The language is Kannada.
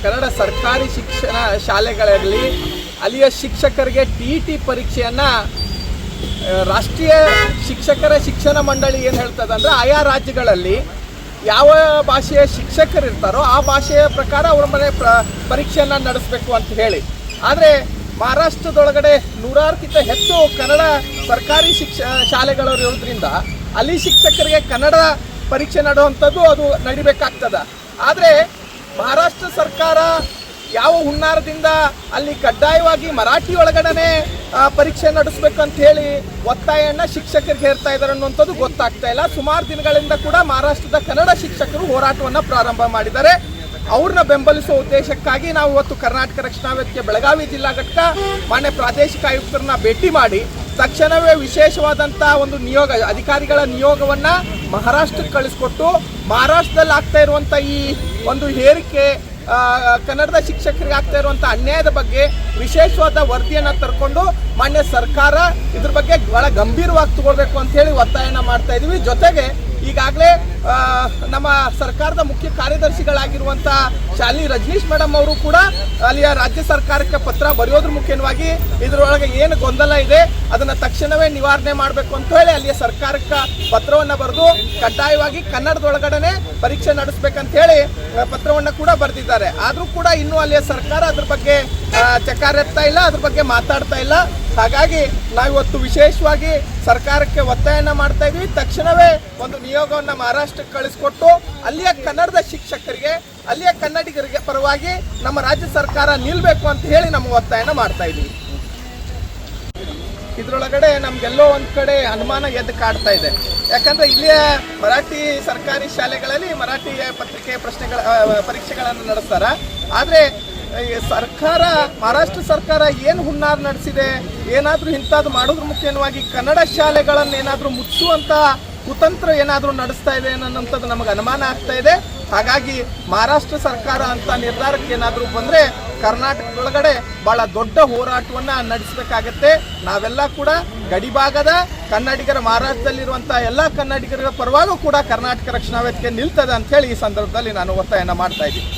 ಕನ್ನಡ ಸರ್ಕಾರಿ ಶಿಕ್ಷಣ ಶಾಲೆಗಳಲ್ಲಿ ಅಲ್ಲಿಯ ಶಿಕ್ಷಕರಿಗೆ ಟಿ ಪರೀಕ್ಷೆಯನ್ನು ರಾಷ್ಟ್ರೀಯ ಶಿಕ್ಷಕರ ಶಿಕ್ಷಣ ಮಂಡಳಿ ಏನು ಹೇಳ್ತದೆ ಅಂದರೆ ಆಯಾ ರಾಜ್ಯಗಳಲ್ಲಿ ಯಾವ ಭಾಷೆಯ ಶಿಕ್ಷಕರು ಇರ್ತಾರೋ ಆ ಭಾಷೆಯ ಪ್ರಕಾರ ಅವರ ಮನೆ ಪರೀಕ್ಷೆಯನ್ನು ನಡೆಸಬೇಕು ಅಂತ ಹೇಳಿ. ಆದರೆ ಮಹಾರಾಷ್ಟ್ರದೊಳಗಡೆ 100ಕ್ಕಿಂತ ಹೆಚ್ಚು ಕನ್ನಡ ಸರ್ಕಾರಿ ಶಾಲೆಗಳು ಇರೋದ್ರಿಂದ ಅಲ್ಲಿ ಶಿಕ್ಷಕರಿಗೆ ಕನ್ನಡ ಪರೀಕ್ಷೆ ನಡೆಯುವಂಥದ್ದು ಅದು ನಡಿಬೇಕಾಗ್ತದೆ. ಆದರೆ ಮಹಾರಾಷ್ಟ್ರ ಸರ್ಕಾರ ಯಾವ ಹುನ್ನಾರದಿಂದ ಅಲ್ಲಿ ಕಡ್ಡಾಯವಾಗಿ ಮರಾಠಿ ಒಳಗಡೆ ಪರೀಕ್ಷೆ ನಡೆಸಬೇಕಂತ ಹೇಳಿ ಒತ್ತಾಯವನ್ನು ಶಿಕ್ಷಕರಿಗೆ ಹೇರ್ತಾ ಇದ್ದಾರೆ ಅನ್ನುವಂಥದ್ದು ಗೊತ್ತಾಗ್ತಾ ಇಲ್ಲ. ಸುಮಾರು ದಿನಗಳಿಂದ ಕೂಡ ಮಹಾರಾಷ್ಟ್ರದ ಕನ್ನಡ ಶಿಕ್ಷಕರು ಹೋರಾಟವನ್ನು ಪ್ರಾರಂಭ ಮಾಡಿದ್ದಾರೆ. ಅವ್ರನ್ನ ಬೆಂಬಲಿಸುವ ಉದ್ದೇಶಕ್ಕಾಗಿ ನಾವು ಇವತ್ತು ಕರ್ನಾಟಕ ರಕ್ಷಣಾ ವೇದಿಕೆ ಬೆಳಗಾವಿ ಜಿಲ್ಲಾ ಘಟಕ ಮಾನ್ಯ ಪ್ರಾದೇಶಿಕ ಆಯುಕ್ತರನ್ನ ಭೇಟಿ ಮಾಡಿ ತಕ್ಷಣವೇ ವಿಶೇಷವಾದಂಥ ಒಂದು ಅಧಿಕಾರಿಗಳ ನಿಯೋಗವನ್ನು ಮಹಾರಾಷ್ಟ್ರಕ್ಕೆ ಕಳಿಸ್ಕೊಟ್ಟು ಮಹಾರಾಷ್ಟ್ರದಲ್ಲಿ ಆಗ್ತಾ ಇರುವಂಥ ಈ ಒಂದು ಹೇರಿಕೆ ಕನ್ನಡದ ಶಿಕ್ಷಕರಿಗೆ ಆಗ್ತಾ ಇರುವಂಥ ಅನ್ಯಾಯದ ಬಗ್ಗೆ ವಿಶೇಷವಾದ ವರದಿಯನ್ನು ತರ್ಕೊಂಡು ಮಾನ್ಯ ಸರ್ಕಾರ ಇದ್ರ ಬಗ್ಗೆ ಬಹಳ ಗಂಭೀರವಾಗಿ ತಗೊಳ್ಬೇಕು ಅಂತ ಹೇಳಿ ಒತ್ತಾಯನ ಮಾಡ್ತಾ ಇದೀವಿ. ಜೊತೆಗೆ ಈಗಾಗಲೇ ನಮ್ಮ ಸರ್ಕಾರದ ಮುಖ್ಯ ಕಾರ್ಯದರ್ಶಿಗಳಾಗಿರುವಂಥ ಶಾಲಿ ರಜನೀಶ್ ಮೇಡಮ್ ಅವರು ಕೂಡ ಅಲ್ಲಿಯ ರಾಜ್ಯ ಸರ್ಕಾರಕ್ಕೆ ಪತ್ರ ಬರೆಯೋದ್ರ ಮುಖ್ಯವಾಗಿ ಇದರೊಳಗೆ ಏನು ಗೊಂದಲ ಇದೆ ಅದನ್ನು ತಕ್ಷಣವೇ ನಿವಾರಣೆ ಮಾಡಬೇಕು ಅಂತ ಹೇಳಿ ಅಲ್ಲಿಯ ಸರ್ಕಾರಕ್ಕೆ ಪತ್ರವನ್ನು ಬರೆದು ಕಡ್ಡಾಯವಾಗಿ ಕನ್ನಡದೊಳಗಡೆ ಪರೀಕ್ಷೆ ನಡೆಸಬೇಕಂತ ಹೇಳಿ ಪತ್ರವನ್ನು ಕೂಡ ಬರೆದಿದ್ದಾರೆ. ಆದರೂ ಕೂಡ ಇನ್ನೂ ಅಲ್ಲಿಯ ಸರ್ಕಾರ ಅದ್ರ ಬಗ್ಗೆ ಚಕಾರೆತ್ತಾ ಇಲ್ಲ, ಅದ್ರ ಬಗ್ಗೆ ಮಾತಾಡ್ತಾ ಇಲ್ಲ. ಹಾಗಾಗಿ ನಾವಿವತ್ತು ವಿಶೇಷವಾಗಿ ಸರ್ಕಾರಕ್ಕೆ ಒತ್ತಾಯನ ಮಾಡ್ತಾ ಇದ್ವಿ, ತಕ್ಷಣವೇ ಒಂದು ನಿಯೋಗವನ್ನು ಮಹಾರಾಷ್ಟ್ರಕ್ಕೆ ಕಳಿಸ್ಕೊಟ್ಟು ಅಲ್ಲಿಯ ಕನ್ನಡದ ಶಿಕ್ಷಕರಿಗೆ ಅಲ್ಲಿಯ ಕನ್ನಡಿಗರಿಗೆ ಪರವಾಗಿ ನಮ್ಮ ರಾಜ್ಯ ಸರ್ಕಾರ ನಿಲ್ಲಬೇಕು ಅಂತ ಹೇಳಿ ನಮ್ಮ ಒತ್ತಾಯನ ಮಾಡ್ತಾ ಇದ್ವಿ. ಇದರೊಳಗಡೆ ನಮಗೆಲ್ಲೋ ಒಂದು ಕಡೆ ಅನುಮಾನ ಎದ್ದು ಕಾಡ್ತಾ ಇದೆ. ಯಾಕಂದರೆ ಇಲ್ಲಿಯ ಮರಾಠಿ ಸರ್ಕಾರಿ ಶಾಲೆಗಳಲ್ಲಿ ಮರಾಠಿ ಪರೀಕ್ಷೆಗಳನ್ನು ನಡೆಸ್ತಾರೆ. ಆದರೆ ಸರ್ಕಾರ ಮಹಾರಾಷ್ಟ್ರ ಸರ್ಕಾರ ಏನು ಹುನ್ನಾರ ನಡೆಸಿದೆ, ಏನಾದರೂ ಇಂಥದ್ದು ಮಾಡೋದ್ರ ಮುಖ್ಯವಾಗಿ ಕನ್ನಡ ಶಾಲೆಗಳನ್ನು ಏನಾದರೂ ಮುಚ್ಚುವಂಥ ಕುತಂತ್ರ ಏನಾದರೂ ನಡೆಸ್ತಾ ಇದೆ ಅನ್ನೋಂಥದ್ದು ನಮಗೆ ಅನುಮಾನ ಆಗ್ತಾ ಇದೆ. ಹಾಗಾಗಿ ಮಹಾರಾಷ್ಟ್ರ ಸರ್ಕಾರ ಅಂತ ನಿರ್ಧಾರಕ್ಕೆ ಏನಾದರೂ ಬಂದರೆ ಕರ್ನಾಟಕದೊಳಗಡೆ ಭಾಳ ದೊಡ್ಡ ಹೋರಾಟವನ್ನು ನಡೆಸಬೇಕಾಗತ್ತೆ. ನಾವೆಲ್ಲ ಕೂಡ ಗಡಿಭಾಗದ ಕನ್ನಡಿಗರ ಮಹಾರಾಷ್ಟ್ರದಲ್ಲಿರುವಂಥ ಎಲ್ಲ ಕನ್ನಡಿಗರ ಪರವಾಗೂ ಕೂಡ ಕರ್ನಾಟಕ ರಕ್ಷಣಾ ವೇದಿಕೆ ನಿಲ್ತದೆ ಅಂಥೇಳಿ ಈ ಸಂದರ್ಭದಲ್ಲಿ ನಾನು ಒತ್ತಾಯನ ಮಾಡ್ತಾ ಇದ್ದೀನಿ.